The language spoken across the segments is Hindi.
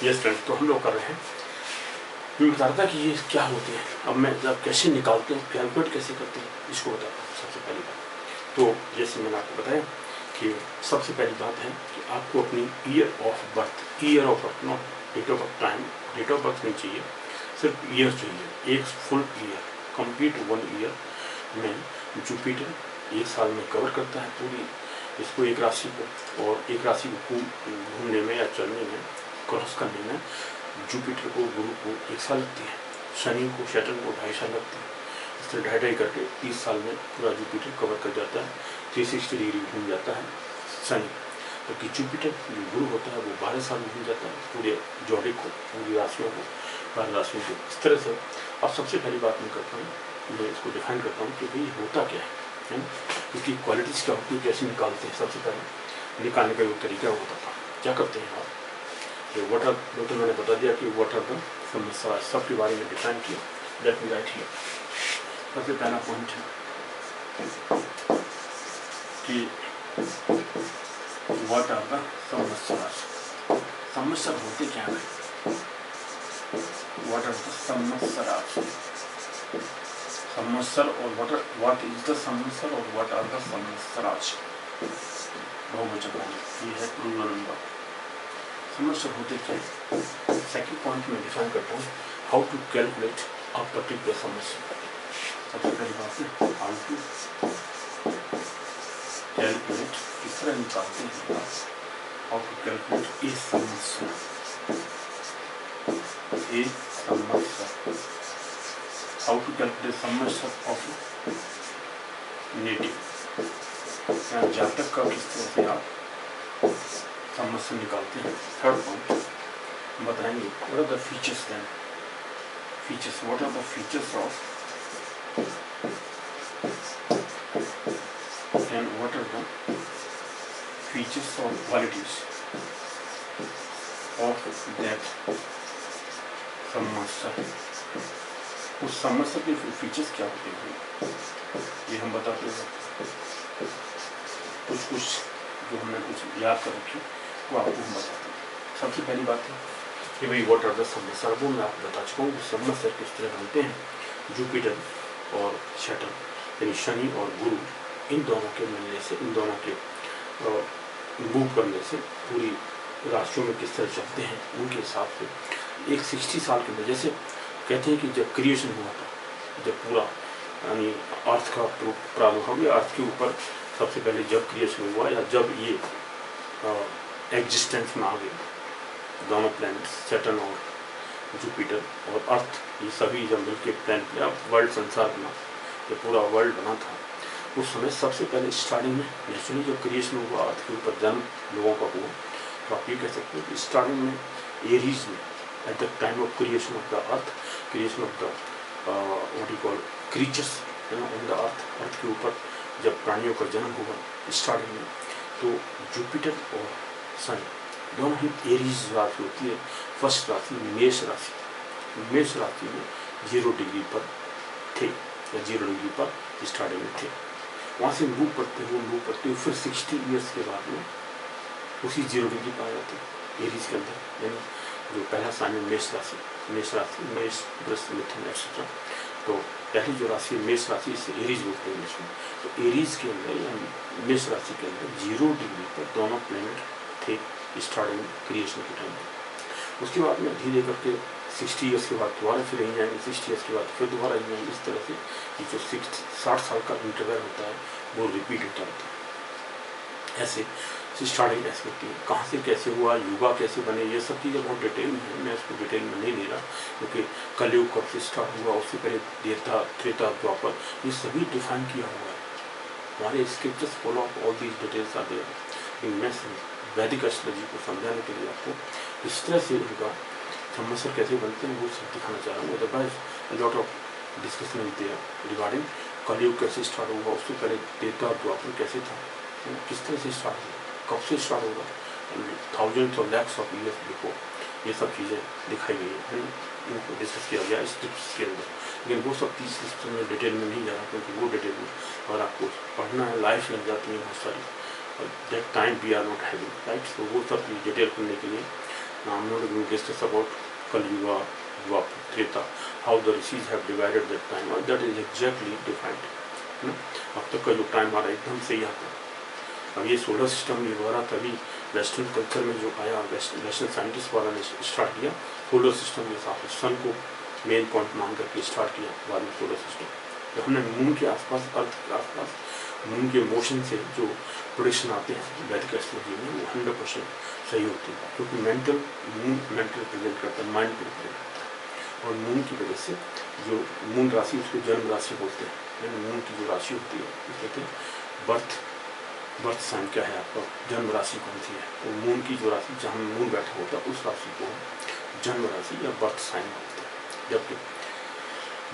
यस फ्रेंड्स, तो हम लोग कर रहे हैं, मैं बता रहा था कि ये क्या होते हैं। अब मैं जब कैसे निकालते हैं, कैलकुलेट कैसे करते हैं, इसको बताता हूँ। सबसे पहली बात तो जैसे मैंने आपको बताया कि सबसे पहली बात है कि आपको अपनी year of birth not date of birth, time date of birth नहीं चाहिए, सिर्फ ईयर चाहिए। एक फुल ईयर, कंप्लीट 1 ईयर में जुपिटर एक साल में कवर करता है पूरी इसको एक राशि को, और एक राशि को घूमने में या चलने में, क्रॉस करने में जुपिटर को, गुरु को 1 साल लगती है, शनि को, सैटर्न को 2.5 साल लगती है। इस तरह 2.5 करके 30 साल में पूरा जुपिटर कवर कर जाता है, 360 डिग्री घूम जाता है शनि। जबकि जुपिटर जो गुरु होता है वो 12 साल में घूम जाता है पूरे जोड़े को, पूरी राशियों को, 12 राशियों को। इस तरह से अब सबसे पहली बात मैं करता हूँ, मैं इसको डिफाइन करता हूँ कि भाई होता क्या है ना, इसकी क्वालिटीज़ क्या होती है, कैसे निकालते हैं। सबसे पहले निकालने का एक तरीका होता था, क्या करते हैं आप, व्हाट आर, तो मैंने बता दिया कि व्हाट आर द समस्या, सबके बारे में डिफाइन किया। Let me right here. सबसे पहला पॉइंट है कि व्हाट आर द समस्या। समस्या होते क्या है, व्हाट आर द समस्या, समस्या और व्हाट इज द समस्या और व्हाट आर द समस्या। बहुवचन ये है प्लूरल नंबर। समस्या होते क्या है। सेकंड पॉइंट में डिफाइन करता हूँ how to calculate a particular समस्या। सबसे पहली बात है हाउ टू कैलकुलेट, किस तरह निकालते हैं हाउ टू कैलकुलेट ए समस्या। हाउ टू कैलकुलेट समस्या ऑफ नेटिव, या जातक का किस तरह से आप समस्या निकालते हैं। थर्ड पॉइंट बताएंगे what are the features then, features, what are the features of, and what are the features of qualities of that समस्या। उस समस्या के फीचर्स क्या होते हैं ये हम बताते हैं। कुछ जो हमने कुछ याद कर रखे वो आपको हम बताते हैं। सबसे पहली बात है कि भाई व्हाट आर द समस्या, वो मैं आपको बता चुका हूँ। समस्या किस तरह बनते हैं, जुपिटर और सैटर्न यानी शनि और गुरु, इन दोनों के मिलने से, इन दोनों के मूव करने से पूरी राशियों में किस तरह चलते हैं उनके हिसाब से एक 60 साल के अंदर, जैसे कहते हैं कि जब क्रिएशन हुआ था, जब पूरा यानी अर्थ का प्रारंभ हो गया, अर्थ के ऊपर सबसे पहले जब क्रिएशन हुआ, या जब ये एग्जिस्टेंस में आ गए दोनों प्लैनेट सैटर्न और जुपिटर और अर्थ, ये सभी जब मिलकर प्लैनेट या वर्ल्ड संसार बना, ये पूरा वर्ल्ड बना था, उस समय सबसे पहले स्टार्टिंग में नेचुरली जब क्रिएशन हुआ, अर्थ के ऊपर जन्म लोगों का हुआ, तो आप ये कह सकते हो कि स्टार्टिंग में एरीज में at the time of creation of the earth, creation of the what you call creatures on the earth के ऊपर जब प्राणियों का जन्म हुआ स्टार्टिंग में, तो जुपिटर और सन दोनों ही एरीज राशि होती है। फर्स्ट राशि मेष राशि, मेष राशि में 0 डिग्री पर थे, या 0 डिग्री पर स्टार्टिंग में थे। वहाँ से मूव करते हुए फिर 60 ईयर्स के बाद में उसी 0 डिग्री पर आ जाते हैं एरीज के अंदर। यानी जो पहला साइन है मेष राशि, मेष वृष मिथुन एक्सेट्रा, तो पहली जो राशि मेष राशि, इससे एरीज बोलते हैं इंग्लिश में। तो एरीज के अंदर या मेष राशि के अंदर 0 डिग्री पर दोनों प्लैनेट थे स्टार्टिंग क्रिएशन के टाइम पर। उसके बाद में धीरे करके 60 ईयर्स के बाद दोबारा फिर यहीं जाएंगे, 60 ईयर्स के बाद फिर दोबारा यहीं जाएंगे। इस तरह से ये जो 60 साल का इंटरवल होता है वो रिपीट होता रहता है। ऐसे स्टार्टिंग ऐसे होती है, कहाँ से कैसे हुआ, युगा कैसे बने, ये सब चीज़ें बहुत डिटेल में है, मैं इसको डिटेल में नहीं ले रहा, क्योंकि कलयुग कब से स्टार्ट हुआ, उससे पहले देवता, त्रेता, द्वापर, ये सभी डिफाइन किया हुआ है। हमारे scriptures follow of all these details आते हैं। मैं वैदिक एस्ट्रोलॉजी को समझाने के लिए आपको इस तरह से उनका समस्या कैसे बनते हैं वो सब दिखाना चाह रहा हूँ। अदरवाइज लॉट ऑफ डिस्कशन होते हैं रिगार्डिंग कलयुग कैसे स्टार्ट हुआ, उससे पहले देवता, द्वापर कैसे था, किस तरह से स्टार्ट हुआ, कब से स्टार्ट होगा, थाउजेंड्स और लैक्स ऑफ ईयर्स बिफोर, ये सब चीज़ें दिखाई गई हैं, इनको डिस्कस किया गया स्क्रिप्ट्स के अंदर। लेकिन वो सब चीज़ में डिटेल में नहीं जा रहा, क्योंकि वो डिटेल में और आपको पढ़ना है, लाइफ लग जाती है बहुत सारी, और that time we are not having, right. तो वो सब डिटेल करने के लिए Now I'm not going to discuss about Kali Yuga, Dwapar, Treta, how the rishis have divided that time, or that is exactly defined. है ना? अब तक का जो टाइम आ रहा है एकदम सही आता है. अब ये सोलर सिस्टम ये हुआ तभी वेस्टर्न कल्चर में जो आया, वेस्टर्न साइंटिस्ट वाला ने स्टार्ट किया सोलर सिस्टम के साथ, सन को मेन पॉइंट मान करके स्टार्ट किया, बाद में सोलर सिस्टम. जब हमने मून के आसपास, अर्थ के आसपास मून के मोशन से जो प्रोडिक्शन आते हैं वैदिक एस्ट्रोलॉजी में, वो 100% सही होती है, क्योंकि मून मेंटल रिप्रेजेंट करता है, माइंड को रिप्रेजेंट करता है. और मून की वजह से जो मून राशि, उसको जन्म राशि बोलते हैं. यानी मून की जो राशि होती है वो कहते हैं बर्थ साइन क्या है आपका, जन्म राशि कौन सी है. तो मून की जो राशि जहाँ मून बैठा होता है उस राशि को जन्म राशि या बर्थ साइन बोलते हैं. जबकि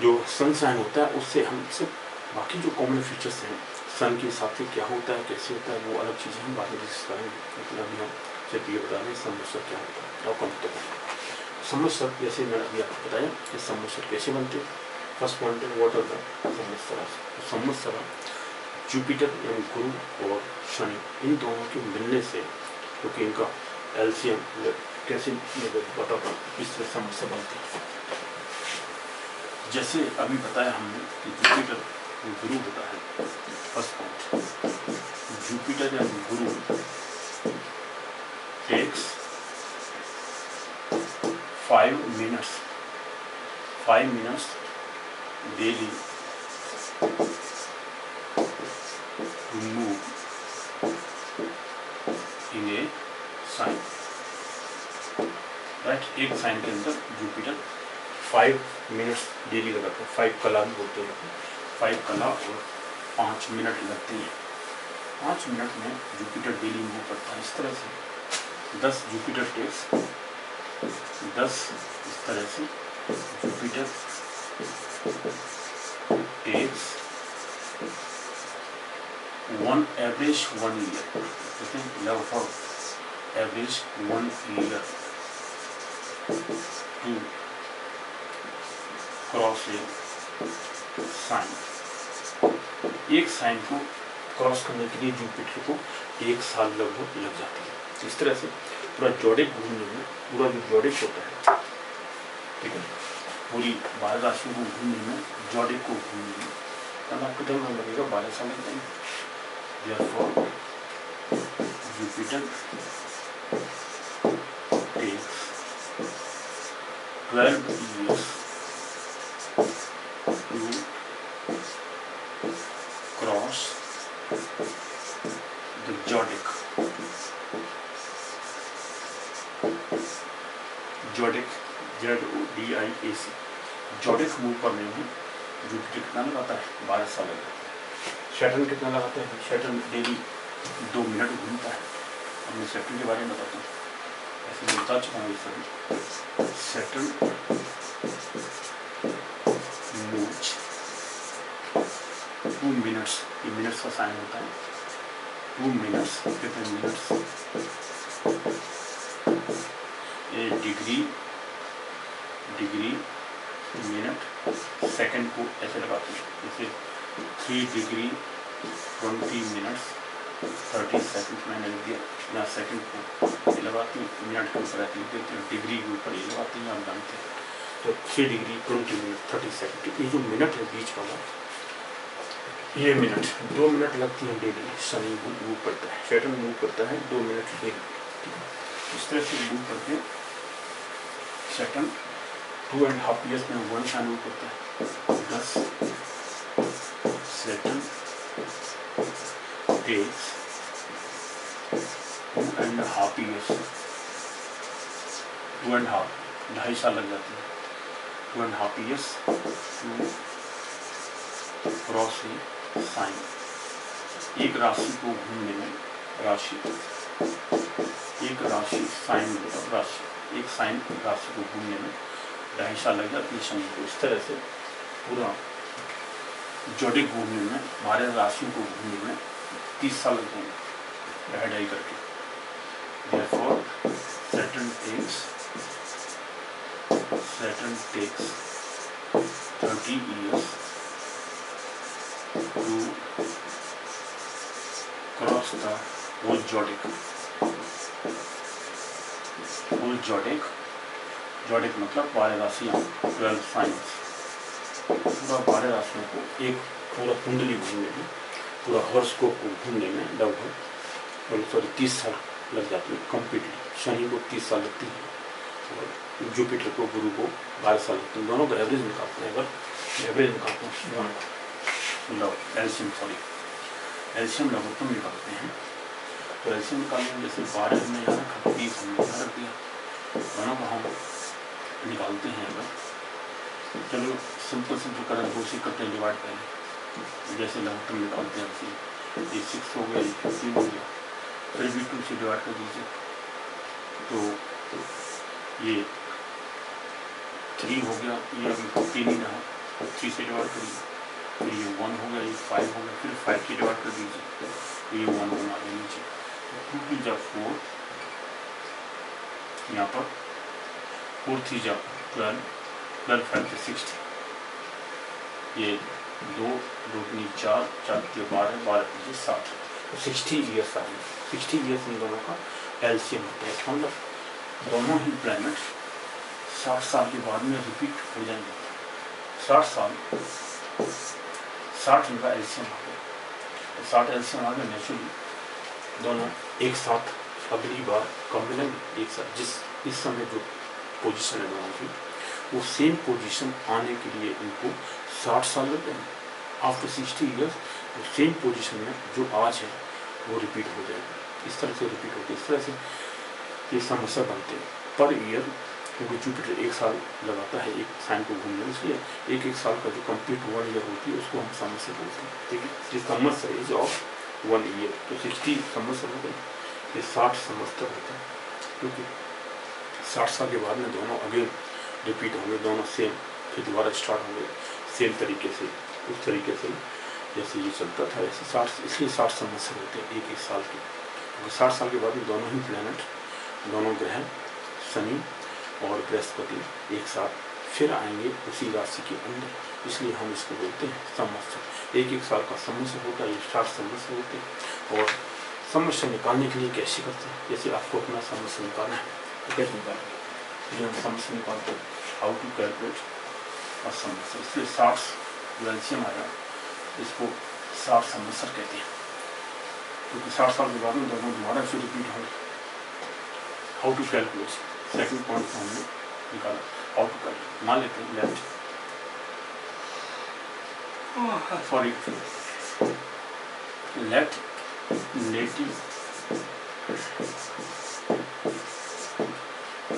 जो सन साइन होता है उससे हम सिर्फ बाकी जो कॉमन फीचर्स हैं सन के हिसाब से क्या होता है, कैसे होता है, वो अलग चीज़ें हम बाद में डिस्कस करेंगे. लेकिन अभी हम सिर्फ ये बता दें संवत्सर क्या होता है और कब तक होता है. संवत्सर जैसे मैंने अभी आपको बताया कि संवत्सर कैसे बनते हैं. फर्स्ट पॉइंट है व्हाट आर द संवत्सर. संवत्सर जुपिटर यानी गुरु और शनि, इन दोनों के मिलने से, क्योंकि इनका एलसीएम कैसे मैं बताता हूँ किस तरह संवत्सर बनते हैं. जैसे अभी बताया हमने कि जुपिटर गुरु होता है. फर्स्ट पॉइंट, जुपिटर यानी गुरु takes 5 minutes daily to move in a sign. Right, एक साइन के अंदर जुपिटर 5 मिनट्स डेली लगाता है. 5 कला भी बोलते हैं, 5 कला और 5 मिनट लगते हैं. 5 मिनट में जुपिटर डेली मूव करता है. इस तरह से 10 जुपिटर टेक्स 10, इस तरह से जुपिटर टेक्स 1 एवरेज 1 ईयर. लगभग average 1 year to cross a sign. एक साइन को क्रॉस करने के लिए जुपिटर को 1 साल लगभग लग जाती है. इस तरह से पूरा जोडिक घूमने में, पूरा जो जोडिक होता है, ठीक है, पूरी 12 राशियों को घूमने में, जोडिक को घूमने में तब आपको टाइम लगेगा 12 साल लग जाएंगे. Therefore, Jupiter takes 12 years to cross the zodiac. Zodiac, ZODIAC. zodiac move करने में जुपिटर कितना लगाता है? 12 साल लगता है. सैटर्न कितना लगाते हैं? सैटर्न डेली 2 मिनट घूमता है. अब मैं सैटर्न के बारे में बताता हूँ, ऐसे मैं बता चुका हूँ. सभी सैटर्न मूव्स 2 मिनट्स, ये मिनट्स का साइन होता है. 2 मिनट्स, कितने मिनट्स? ये डिग्री मिनट सेकंड को ऐसे लगाते हैं. जैसे 3 डिग्री 20 मिनट्स 30 सेकंड मैंने लिख दिया. यहाँ सेकंड को लगाती हूँ, मिनट के ऊपर ऐसे लिख देते हैं, डिग्री के ऊपर ये लगाते हैं, आप जानते हैं. तो 3 डिग्री 20 मिनट 30 सेकंड, ये जो मिनट है बीच वाला, ये मिनट 2 मिनट लगती है डेली. शनि मूव करता है, सैटर्न मूव करता है 2 मिनट डेली. इस तरह से मूव करके सैटर्न 2.5 years में 1 साइन मूव करता है. 10 सैटर्न takes 2.5 years, 2.5 साल लग जाते हैं. 2.5 years to cross a sign. एक राशि को घूमने में, एक राशि साइन मतलब राशि, एक साइन राशि को घूमने में 2.5 साल लग जाती है शनि को. इस तरह से पूरा जोडिक घूमने में, 12 राशियों को घूमने में 30 साल लग जाएंगे 2.5 करके. Therefore, Saturn takes 30 years to cross the whole zodiac. Full जोडिक, जोडिक मतलब 12 राशियाँ, 12 साइंस, पूरा 12 राशियों को एक पूरा कुंडली घूमने में, पूरा हॉरोस्कोप को घूमने में लगभग 30 साल लग जाती है कम्प्लीटली। शनि को 30 साल लगती है और जुपिटर को, गुरु को 12 साल लगती है। दोनों का एवरेज निकालते हैं, अगर एवरेज निकालते हैं दोनों का, एल्शियम लघुत्तम निकालते हैं, तो एल्शियम निकालने में जैसे 12 में यहाँ रखा, 30 हमने यहाँ रख दिया, दोनों को हम निकालते हैं। अगर चलो सिंपल करें, 2 से करते हैं डिवाइड पहले, जैसे लघुत्तम निकालते हैं वैसे ये 6 हो गया, ये 15 हो गया, फिर भी 2 से डिवाइड कर दीजिए, तो ये 3 हो गया, ये अभी 15 ही रहा, 3 से डिवाइड करिए, फिर ये 1 हो गया, ये 5 हो गया, फिर 5 से डिवाइड कर दीजिए, तो ये 1 आ गया नीचे, 2 की जा 4, यहाँ पर 4 थी जा 12, 12 5 से 60, ये 2 2 की 4, 4 के 12, 12 की 60, 60 ईयर्स आ गए। 60 ईयर्स इन दोनों का एल्शियम होता है, इसका मतलब दोनों ही प्लैनेट 60 साल के बाद में रिपीट हो जाएंगे। 60 साल, 60 इनका एल्शियम आ गया, 60 एल्शियम आ गया, नेचुरली दोनों एक साथ अगली बार कब मिलेंगे, एक साथ। इस समय जो पोजीशन है दोनों की, वो सेम पोजीशन आने के लिए इनको 60 साल लग जाएंगे। आफ्टर 60 ईयर्स वो सेम पोजीशन में जो आज है वो रिपीट हो जाएगा। इस तरह से रिपीट होती है, इस तरह से ये समस्या बनते हैं पर ईयर, क्योंकि जुपिटर 1 साल लगाता है एक साइन को घूमने में, इसलिए एक साल का जो कंप्लीट 1 ईयर होती है उसको हम समस्या बोलते हैं। ठीक है, जिस समस्या इज ऑफ 1 ईयर, तो 60 समस्या हो गई, ये 60 समस्या होता है, क्योंकि 60 साल के बाद में दोनों अगेन रिपीट होंगे, दोनों सेम फिर दोबारा स्टार्ट होंगे सेम तरीके से, उस तरीके से जैसे ये चलता था ऐसे 60, इसलिए 60 समस्या होते हैं एक साल के, क्योंकि 60 साल के बाद में दोनों ही प्लैनेट, दोनों ग्रह शनि और बृहस्पति एक साथ फिर आएंगे उसी राशि के अंदर, इसलिए हम इसको बोलते हैं समस्या। एक साल का समस्या होता है, ये 60 समस्या होते हैं। और समस्या निकालने के लिए कैसे करते हैं, जैसे आपको अपना समस्या निकालना है तो कैसे निकालेंगे, ये हम समस्या निकालते हैं, हाउ टू कैलकुलेट और समस्या, इसलिए 60 एल्शियम आया, इसको 60 समस्या कहते हैं, क्योंकि 60 साल के बाद में दोनों दोबारा से रिपीट होंगे। How to calculate, second point हमने निकाला, हाउ टू कैलकुलेट। मान लेते हैं let, sorry, let native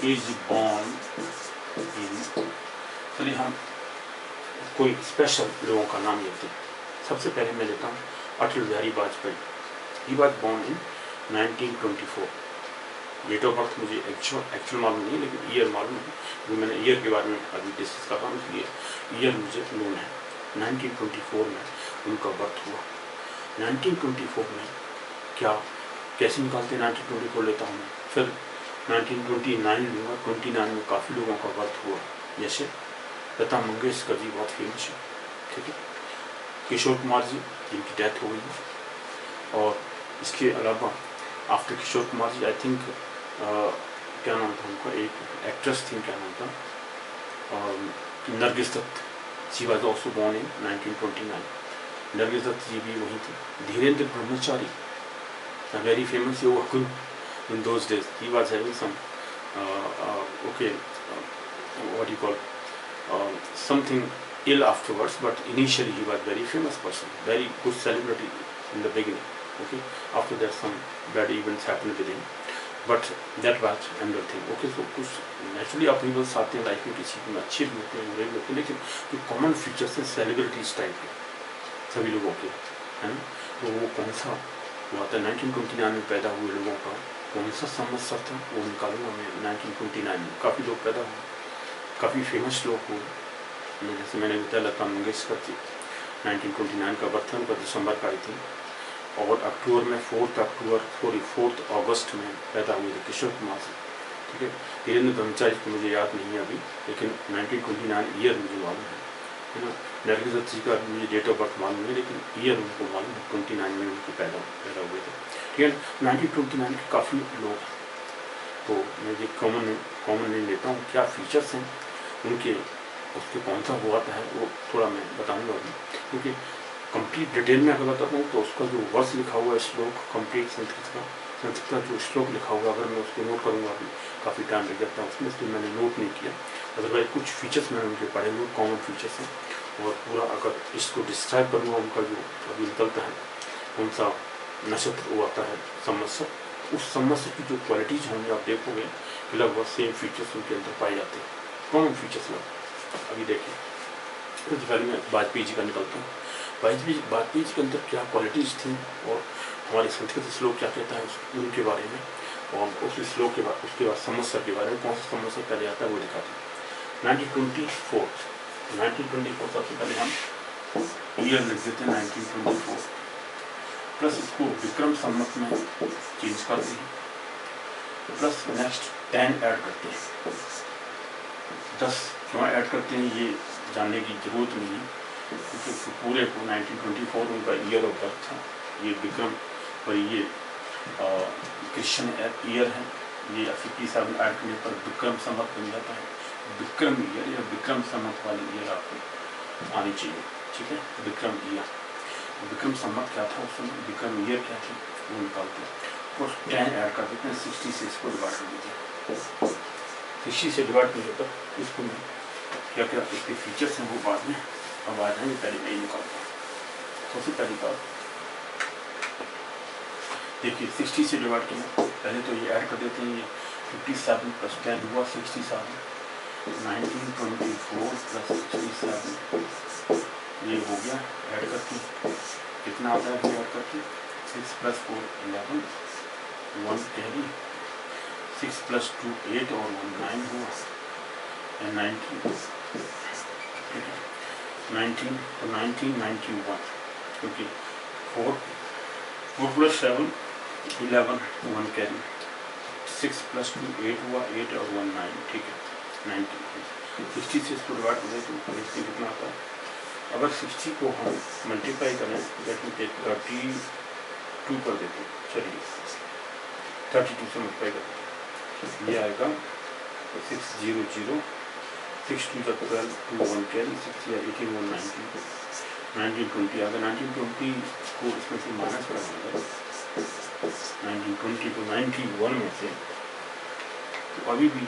is born in, चलिए हम कोई स्पेशल लोगों का नाम लेते हैं। सबसे पहले मैं लेता हूँ Atal Bihari Vajpayee, he was born in 1924। Date of birth मुझे एक्चुअल मालूम नहीं, लेकिन ईयर मालूम है, जो मैंने ईयर के बारे में अभी डिस्कस कर रहा हूँ, इसलिए ईयर मुझे नोन है। 1924 में उनका बर्थ हुआ। 1924 में क्या कैसे निकालते हैं, 1924 लेता हूँ मैं, फिर 1929 लूँगा, 29 में काफ़ी लोगों का बर्थ हुआ, जैसे लता मंगेशकर जी बहुत फेमस है, ठीक है, किशोर कुमार जी जिनकी डेथ हो गई है, और इसके अलावा after Kishore Kumar ji I think क्या नाम था उनका, एक एक्ट्रेस थी, क्या नाम था, Nargis Dutt, she was also born in 1929, Nargis Dutt ji भी वहीं थे। Dhirendra Brahmachari, very famous yoga in those days, he was having some what you call something ill afterwards, but initially he was very famous person, very good celebrity in the beginning. Okay, after that some bad events happened with him, but that was another thing. Okay, so कुछ naturally upheavals आते हैं लाइफ में, किसी में अच्छे भी होते हैं, बुरे भी होते हैं, लेकिन जो कॉमन फीचर्स हैं सेलिब्रिटीज टाइप के सभी लोगों के, है ना, तो वो कौन सा हुआ था 1929 में पैदा हुए लोगों का कौन सा संवत्सर था, वो निकालूंगा मैं। 1929 में काफ़ी लोग पैदा हुए, काफ़ी फेमस लोग हुए, जैसे मैंने बताया लता मंगेशकर जी 1929 का बर्थ है उनका, दिसंबर का आई थी, और अक्टूबर में 4 अगस्त में पैदा हुए थे किशोर कुमार जी, ठीक है। धीरेन्द्र ब्रह्मचारी को मुझे याद नहीं है अभी, लेकिन 1929 ईयर मुझे मालूम है ना। नरगिस दत्त जी का मुझे डेट ऑफ बर्थ मालूम है, लेकिन ईयर उनको मालूम है, 29 में उनके पैदा हुए थे, ठीक है। 1929 के काफ़ी लोग तो मैं ये कॉमन नहीं लेता हूँ, क्या फीचर्स हैं उनके, उसके कौन सा हुआ है वो थोड़ा मैं बताऊँगा अभी, क्योंकि कंप्लीट डिटेल में अगर बताता हूँ तो उसका जो वर्ष लिखा हुआ है श्लोक, कंप्लीट संस्कृत का जो श्लोक लिखा हुआ, अगर मैं उसको नोट करूँगा अभी काफ़ी टाइम लग जाता है उसमें, इसलिए मैंने नोट नहीं किया। अदरवाइज कुछ फीचर्स मैंने उनके पढ़े हुए कॉमन फीचर्स हैं, और पूरा अगर इसको डिस्क्राइब करूँगा उनका जो अभी निकलता है कौन सा नक्षत्र वो आता है संवत्सर, उस संवत्सर की जो क्वालिटीज होंगी आप देखोगे कि लगभग सेम फीचर्स उनके अंदर पाए जाते हैं, कॉमन फीचर्स लगभग। अभी देखिए सबसे पहले मैं वाजपेयी जी का निकलता हूँ। वाजपेयी जी के अंदर क्या क्वालिटीज थी और हमारे संस्कृत श्लोक क्या कहता है उनके बारे में, और उस श्लोक के बाद उसके बाद संवत्सर के बारे में, कौन सा संवत्सर पहले आता है वो दिखाते हैं। 1924 सबसे पहले हम ईयर लिख देते हैं 1924, प्लस इसको विक्रम संवत में चेंज करते हैं, प्लस नेक्स्ट 10 ऐड करते हैं। 10 क्यों ऐड करते हैं ये जानने की जरूरत नहीं है, क्योंकि पूरे को 1924 उनका ईयर ऑफ बर्थ था, ये विक्रम और ये क्रिश्चियन ईयर है, ये 57 ऐड करने पर विक्रम संवत बन जाता है। विक्रम ईयर या विक्रम संवत वाली ईयर आपको आनी चाहिए, ठीक है। विक्रम ईयर, विक्रम संवत क्या था उस समय, विक्रम ईयर क्या थी वो निकालते हैं और 10 ऐड कर देते हैं, 60 से इसको डिवाइड कर देते हैं। 60 से डिवाइड करने पर इसको मैं क्या क्या इसके फीचर्स हैं वो बाद में अब आ जाएंगे, पहले मैं निकालता हूँ। सबसे पहली बात देखिए 60 से डिवाइड किया, पहले तो ये ऐड कर देते हैं, ये 57 प्लस 10 हुआ 67, 1924 प्लस 67 ये हो गया, ऐड करके कितना आता है ऐड करके 6 प्लस 4 11, 1 कैरी, 6 प्लस 2 8 और 1 9 हुआ, 1991, क्योंकि 4 प्लस 7 11 1 कैरी, 6 प्लस 2 8 हुआ 8 और 1 9, ठीक है 19। 60 से इसको डिवाइड कर दें तो इसमें कितना आता है, अगर 60 को हम मल्टीप्लाई करें लेट मी टेक 32 कर देते हैं, चलिए 32 से मल्टीप्लाई करते हैं, ये आएगा 600, 6 2 जब 12 2 1 कैरी, 6 या 18 1 19, 1920 आएगा। 1920 को इसमें से माइनस कर देंगे, 1920 को 91 में से, तो अभी भी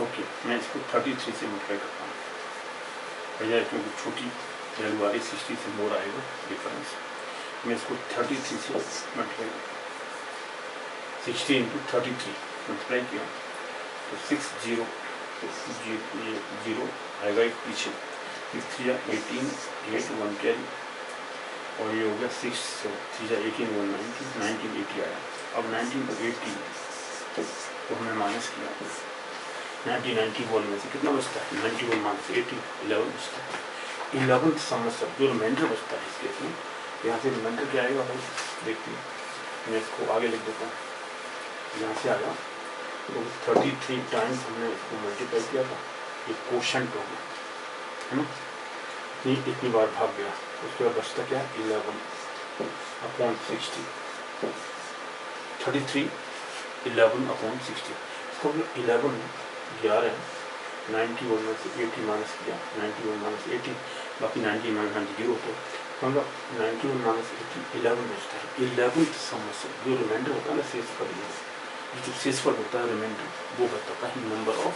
ओके मैं इसको 33 से मल्टीप्लाई करता हूँ, बजाय क्योंकि छोटी वैल्यू आ रही 60 से मोर आएगा डिफरेंस, मैं इसको 33 से मल्टीप्लाई, 60 इंटू 33 मल्टीप्लाई किया तो 60 ये 0 आएगा एक पीछे, 6 3 18 8 1 कैरी और ये हो गया 6 3 18 1 19 1980 आया। अब 1980 को हमने माइनस किया, 1991 में से कितना बचता है, 91 माइनस 80 11 बचता है। 11 संवत्सर जो रिमाइंडर बचता है इसके इसमें, यहाँ से रिमाइंडर क्या आएगा भाई देखते हैं, मैं इसको आगे लिख देता हूँ, यहाँ से आया तो 33 टाइम्स हमने इसको मल्टीप्लाई किया था, ये कोशेंट हो गया है ना, इतनी बार भाग गया, उसके बाद बचता क्या 11 अपॉन 60, 33 11 अपॉन 60, इसको 11 11 है, 91 में से 80 माइनस किया, 91 माइनस 80 बाकी 90 माइनस 90 0 तो मतलब 91 माइनस 80 11 बचता है। 11th संवत्सर जो रिमाइंडर होता है ना शेषफल, जो शेषफल होता है रिमाइंडर वो बताता है नंबर ऑफ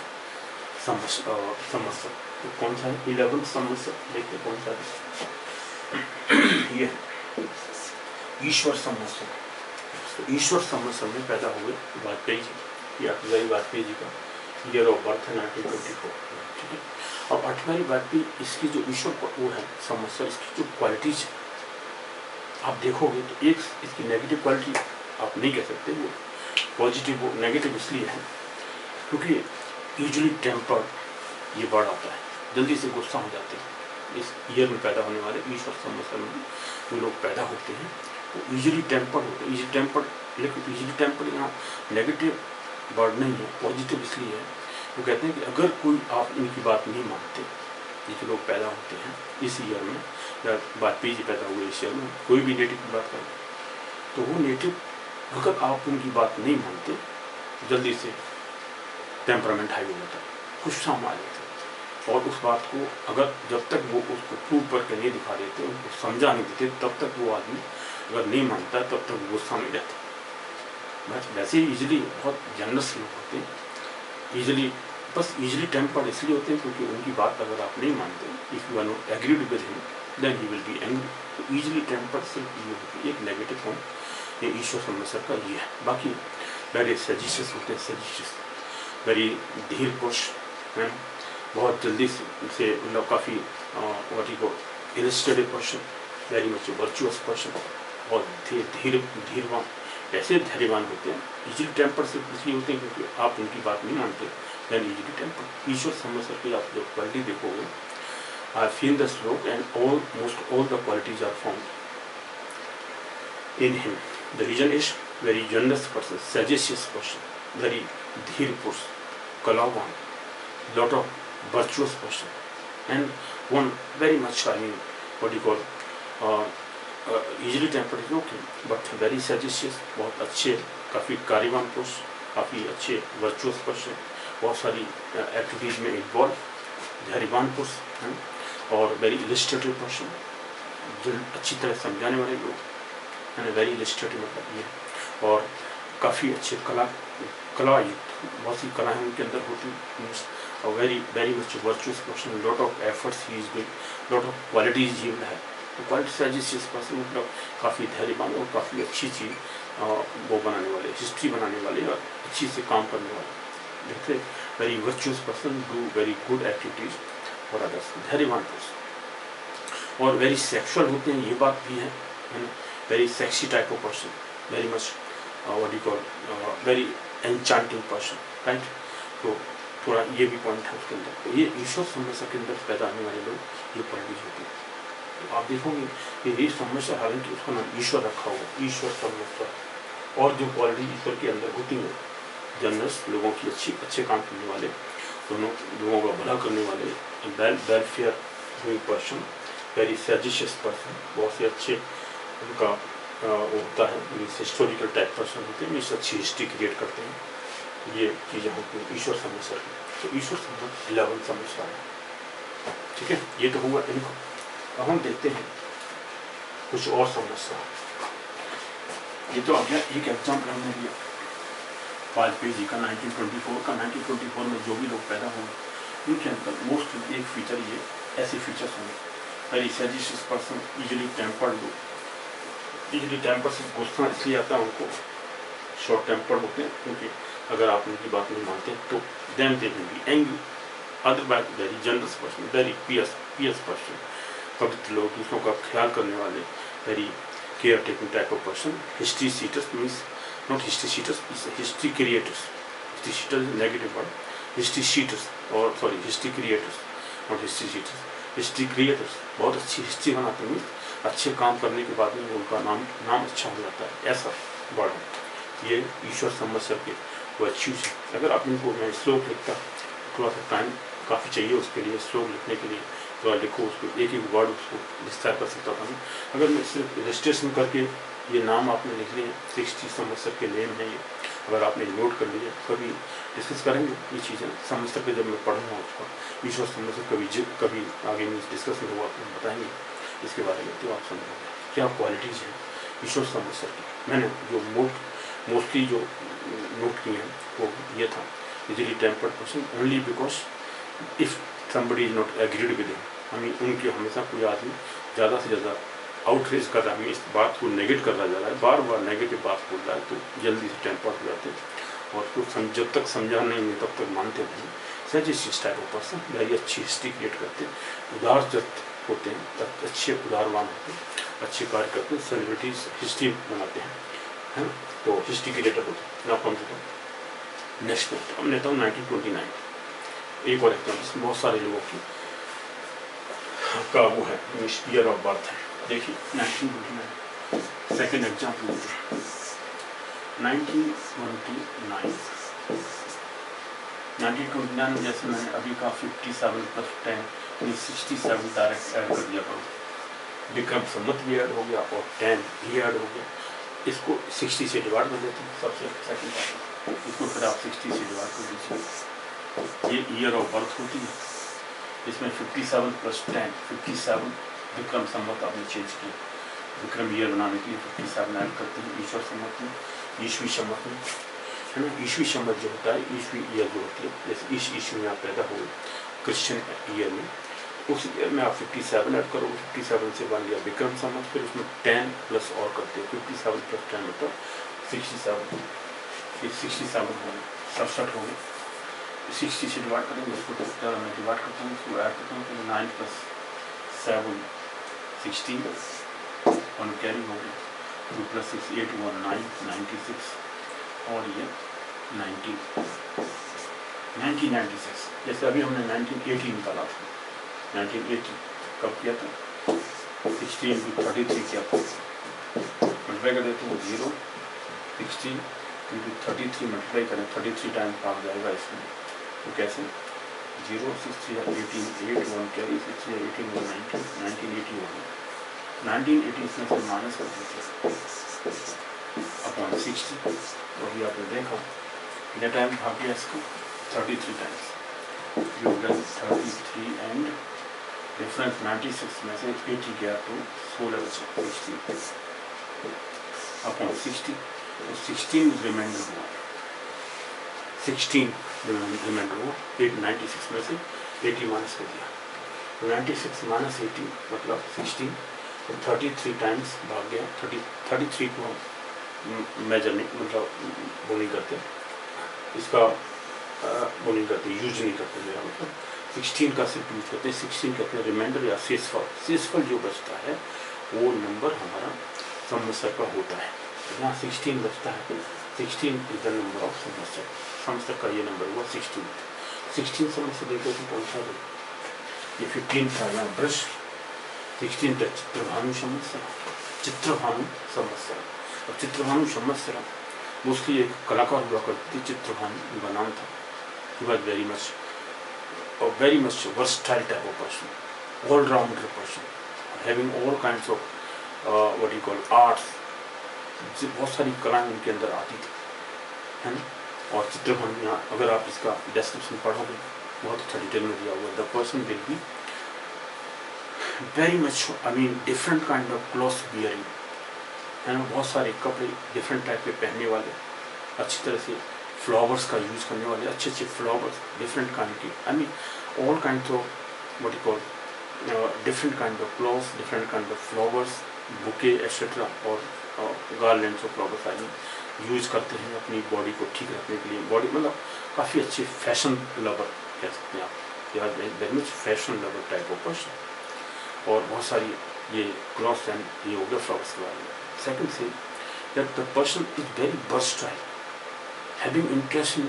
संवत्सर। तो कौन सा है 11th संवत्सर, देखते कौन सा है ये ईश्वर संवत्सर। तो ईश्वर संवत्सर में पैदा हुए वाजपेयी जी, अटल वाजपेयी जी का ईयर ऑफ बर्थ है 1924, ठीक है। अब अटल वाजपेयी इसकी जो ईश्वर वो है संवत्सर, इसकी जो क्वालिटीज आप देखोगे तो एक इसकी नेगेटिव क्वालिटी आप नहीं कह सकते, वो पॉजिटिव वो नेगेटिव इसलिए है क्योंकि यूजुअली टेम्पर्ड ये वर्ड आता है, जल्दी से गुस्सा हो जाते हैं। इस ईयर में पैदा होने वाले ईश्वर संवत्सर में जो लोग पैदा होते हैं वो यूजुअली टेम्पर्ड होते हैं, यूजुअली टेम्पर्ड, लेकिन यूजुअली टेम्पर्ड यहाँ नेगेटिव वर्ड नहीं है, पॉजिटिव इसलिए है वो कहते हैं कि अगर कोई आप इनकी बात नहीं मानते, ये जो लोग पैदा होते हैं इस ईयर में या वाजपेयी जी पैदा हुए इस ईयर में, कोई भी नेटिव की बात करें तो वो नेटिव अगर आप उनकी बात नहीं मानते जल्दी से टेम्परामेंट हाई हो जाता है, गुस्सा में आ जाता है। और उस बात को अगर जब तक वो उसको प्रूव करके नहीं दिखा देते, उनको समझा नहीं देते, तब तक वो आदमी अगर नहीं मानता तब तक वो गुस्सा में रहता है। बस वैसे ही ईजिली बहुत जनरस लोग होते हैं, ईजिली बस ईजिली टेम्पर्ड इसलिए होते हैं क्योंकि उनकी बात अगर आप नहीं मानते, if you are not agreed with him then he will be angry. तो ईजिली टेम्पर्ड सिर्फ ये होती है, एक नेगेटिव पॉइंट ये ईश्वर समस्या का ये है। बाकी वेरी सजिशियस होते हैं, सजिशियस, वेरी धीर पुरुष है, बहुत जल्दी से मतलब काफ़ी what you call illustrative person, very much virtuous person, बहुत धीरवान, ऐसे धैर्यवान होते हैं। इजीली टेम्पर सिर्फ इसलिए होते हैं क्योंकि आप उनकी बात नहीं मानते, देन इजीली टेम्पर। ईश्वर समस्या की आप जब क्वालिटी देखोगे, I feel the shloka and almost all the qualities are found in him. The reason is very generous person, sagacious person, very dheer person, kalavan, lot of virtuous person, and one very much, I mean, what do you call, easily tempered is okay, but very sagacious, बहुत अच्छे, काफ़ी कार्यवान पुरुष, काफ़ी अच्छे virtuous person, बहुत सारी एक्टिविटीज में इन्वॉल्व, धैर्यवान पुरुष हैं, और very illustrative person, जो अच्छी तरह समझाने वाले लोग, वेरी इलिस्ट्रेटिव मतलब ये, और काफ़ी अच्छे कलायुक्त, बहुत सी कलाएँ उनके अंदर होती हैं, और very very much virtuous person, lot of efforts he is doing, lot of qualities ही है। तो क्वालिटी सजिशियस पर्सन मतलब काफ़ी धैर्यवान और काफ़ी अच्छी चीज़ वो बनाने वाले, हिस्ट्री बनाने वाले और अच्छी से काम करने वाले। देखते very virtuous person do very good activities for others, धैर्यवान पर्सन, और वेरी सेक्सुअल होते हैं, ये बात भी है ना, very sexy type of person, very much what do you call, very enchanting person, right? तो थोड़ा ये भी पॉइंट है उसके अंदर। तो ये ईश्वर समस्या के अंदर पैदा होने वाले लोग ये क्वालिटीज होती है। तो आप देखोगे कि ये समस्या, हालांकि उसका नाम ईश्वर रखा हुआ, ईश्वर समस्या, और जो क्वालिटी ईश्वर के अंदर होती है, जनरस, लोगों की अच्छे काम करने वाले, दोनों लोगों का भला करने वाले, वेलफेयर डूइंग पर्सन, वेरी सजिशियस पर्सन, बहुत से अच्छे उनका होता है, हिस्टोरिकल टाइप पर्सन होते हैं, अच्छी हिस्ट्री क्रिएट करते हैं। ये चीज़ें होती हैं ईश्वर समस्या की। तो ईश्वर समस्या 11 समस्या है, ठीक है, ये तो हुआ इनको। अब हम देखते हैं कुछ और समस्या। ये तो आ गया एक एग्जाम्पल हमने लिया 5 पेज का 1924 का। 1924 में जो भी लोग पैदा होंगे उनके अंदर मोस्ट एक फीचर, ये ऐसे फीचर्स होंगे, वेरी सजिशियस पर्सन, इजीली टेम्पर्ड लोग, इजीली टेम्पर से गुस्सा इसलिए आता है उनको, शॉर्ट टेम्पर्ड होते हैं क्योंकि अगर आप उनकी बात नहीं मानते तो then they will be angry. Otherwise very generous person, very pious person, पवित्र लोग, दूसरों का ख्याल करने वाले, very care taking type of person. History sheeters means not history sheeters, history creators, history sheeter is negative word, history sheeters और sorry history creators, not history sheeters, history creators, बहुत अच्छी हिस्ट्री बनाते हैं, अच्छे काम करने के बाद में उनका नाम अच्छा हो जाता है, ऐसा वर्ड। ये ईश्वर समस्या के वर्च्यूज है। अगर आप इनको, मैं श्लोक लिखता, थोड़ा सा टाइम काफ़ी चाहिए उसके लिए, श्लोक लिखने के लिए थोड़ा लिखो, उसको एक एक वर्ड उसको विस्तार कर सकता था मैं। अगर मैं सिर्फ रजिस्ट्रेशन करके ये नाम आपने लिख लिए, 60 समस्या के नेम है ये, अगर आपने नोट कर लिया, कभी डिस्कस करेंगे ये चीज़ें समस्या के, जब मैं पढ़ूँगा उसका ईश्वर समस्या कभी आगे में डिस्कस में हुआ तो बताएंगे इसके बारे में, तो आप समझोगे क्या क्वालिटीज़ हैं ईश्वर समस्या की। मैंने जो मोस्टली जो नोट किए हैं वो ये था, easily tempered person only because if somebody is not agreed with him, हमें उनके हमेशा कोई आदमी ज़्यादा से ज़्यादा आउटरीच कर रहा है, हमें इस बात को नेगेट कर रहा जा रहा है, बार बार नेगेटिव बात बोल रहा है, तो जल्दी से टेम्पर्ड हो जाते हैं और उसको जब तक समझा नहीं तब तक मानते नहीं। सजिशियस टाइप ऑफ पर्सन, वेरी अच्छी हिस्ट्री क्रिएट करते हैं, उदार होते हैं, अच्छे उदारवान होते हैं, अच्छे कार्य करते हैं, सेलिब्रिटीज हिस्ट्री बनाते हैं, है ना, तो हिस्ट्री क्रिएटर होते हैं। ना कम से कम नेक्स्ट हम लेता हूँ 1929, एक और एग्जाम्पल, बहुत सारे लोगों की का वो है ईयर ऑफ बर्थ है। देखिए 1929 सेकेंड एग्जाम्पल 1929 जैसे मैंने अभी कहा 57 + 10 67 डायरेक्ट ऐड कर दिया करो, विक्रम संवत भी ऐड हो गया और 10 भी ऐड हो गया, इसको 60 से डिवाइड कर देते हैं, सबसे सेकंड इसको फिर आप 60 से डिवाइड कर दीजिए। ये ईयर ऑफ बर्थ होती है, इसमें 57 + 10 57 विक्रम संवत आपने चेंज किया, विक्रम ईयर बनाने के लिए 57 ऐड करते हैं ईश्वर संवत में, ईस्वी संवत में, है ना। ईस्वी संवत जो होता है, ईस्वी ईयर जो होती है, जैसे इस ईस्वी में आप पैदा हुए क्रिश्चियन ईयर में, उस ईयर में आप 57 ऐड करोगे, 57 से बन गया विक्रम संवत, फिर उसमें 10 प्लस और करते हो, 57 + 10 मतलब 67, फिर 67 हो गए, 67 हो गए, 60 से डिवाइड करेंगे, उसको मैं डिवाइड करता हूँ, उसको ऐड करता हूँ, तो 9 + 7 16, 1 कैरी हो गया, 2 + 6 8 1 9 96, और ये 1996। जैसे अभी हमने 1980 निकाला था, 1980 कब किया था, 16 × 33 किया था, मल्टीप्लाई कर देते हैं 0 16 × 33 मल्टीप्लाई करें, 33 टाइम भाग जाएगा इसमें, तो कैसे 0 6 3 18 8 1 कैरी 6 3 18 1 19 1981 1980 इसमें से माइनस कर दीजिए अपॉन 60, तो अभी आपने देखा कितने टाइम भाग गया इसको, 33 times, you get 33 and difference 96 में से 80 गया तो 16 बचा 60 अपॉन 60, तो 16 रिमाइंडर हुआ, 16 रिमाइंडर हुआ, 96 में से 80 माइनस कर दिया, 96 - 80 मतलब 16, तो 33 टाइम्स भाग गया, 33 को मेजर नहीं मतलब वो नहीं करते, इसका वो नहीं करते, यूज नहीं करते, मेरा मतलब 16 का सिर्फ यूज करते हैं, 16 कहते हैं रिमाइंडर या शेषफल जो बचता है वो नंबर हमारा संवत्सर का होता है, यहाँ 16 बचता है, 16 इज द नंबर ऑफ संवत्सर का ये नंबर हुआ 16 संवत्सर देखो तो कौन सा है, ये 15 था यहाँ वृष, 16 था चित्रभानु संवत्सर, चित्रभानु संवत्सर, और चित्रभानु संवत्सर मोस्टली एक कलाकार हुआ करती थी, चित्रभानु उनका नाम था, he was very much versatile type of person, all-rounder person, having all kinds of what you call arts, बहुत सारी कलाएं उनके अंदर आती थी, है ना। और चित्रभानु यहाँ अगर आप इसका डिस्क्रिप्शन पढ़ोगे बहुत अच्छा डिटेल में दिया हुआ, the person will be very much different kind of cloth bearing, है ना, बहुत सारे कपड़े डिफरेंट टाइप के पहनने वाले, अच्छी तरह से फ्लावर्स का यूज़ करने वाले, अच्छे अच्छे फ्लावर्स डिफरेंट काइंड की, all kind of what you call different kind of clothes, different kind of flowers, bouquet etcetera, और गार्लैंड्स ऑफ फ्लावर्स यूज़ करते हैं अपनी बॉडी को ठीक रखने के लिए, बॉडी मतलब काफ़ी अच्छे फैशन लवर कह सकते हैं आप, they are very much fashion lover type of person, और बहुत सारी ये क्लॉथ्स एंड ये हो गया फ्लावर्स के बारे में। Second say that the person is very versatile, having interest in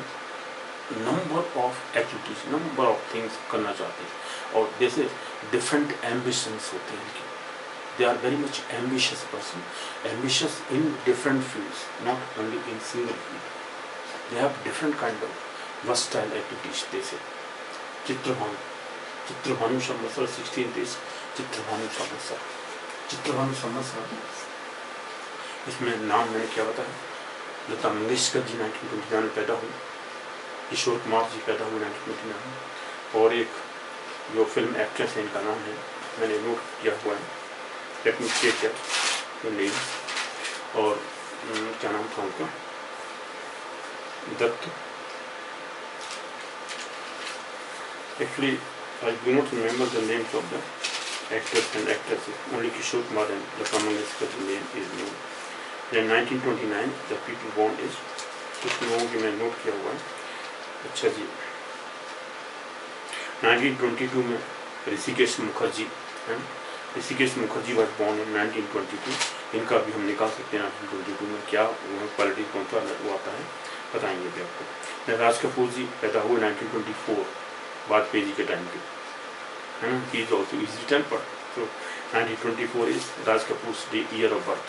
number of activities, number of things करना चाहते हैं, और जैसे डिफरेंट एम्बिशंस होते हैं इनके, they are very much ambitious person, ambitious in different fields, not only in single field, they have different kind of versatile activities, जैसे चित्रभानु संवत्सर 16 days, चित्रभानु संवत्सर, इसमें नाम मैंने क्या बताया, लता मंगेशकर जी 1929 में पैदा हुई, किशोर कुमार जी पैदा हुए 1929, और एक जो फिल्म एक्ट्रेस है इनका नाम है, मैंने नोट किया हुआ है, let me check the name, और क्या नाम था उनका, Dutt, actually I do not remember the names of the actors and actresses, only Kishore Kumar and Lata Mangeshkar name is known. Then 1929 the people born is, कुछ लोगों की मैं नोट किया हुआ है, अच्छा जी, 1922 में ऋषिकेश मुखर्जी है, ऋषिकेश मुखर्जी वॉज बॉर्न इन 1922, इनका भी हम निकाल सकते हैं 1922 में क्या क्वालिटी कौन सा वो आता है बताएंगे भी आपको। राज कपूर जी पैदा हुए 1924 वाजपेयी जी के टाइम के, है ना, he is also is return पर, तो 1924 is Raj Kapoor year of birth,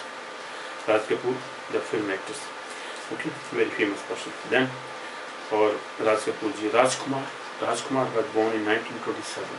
Raj Kapoor the film actress, okay, very famous person. Then और Raj Kapoor ji, Rajkumar was born in 1927,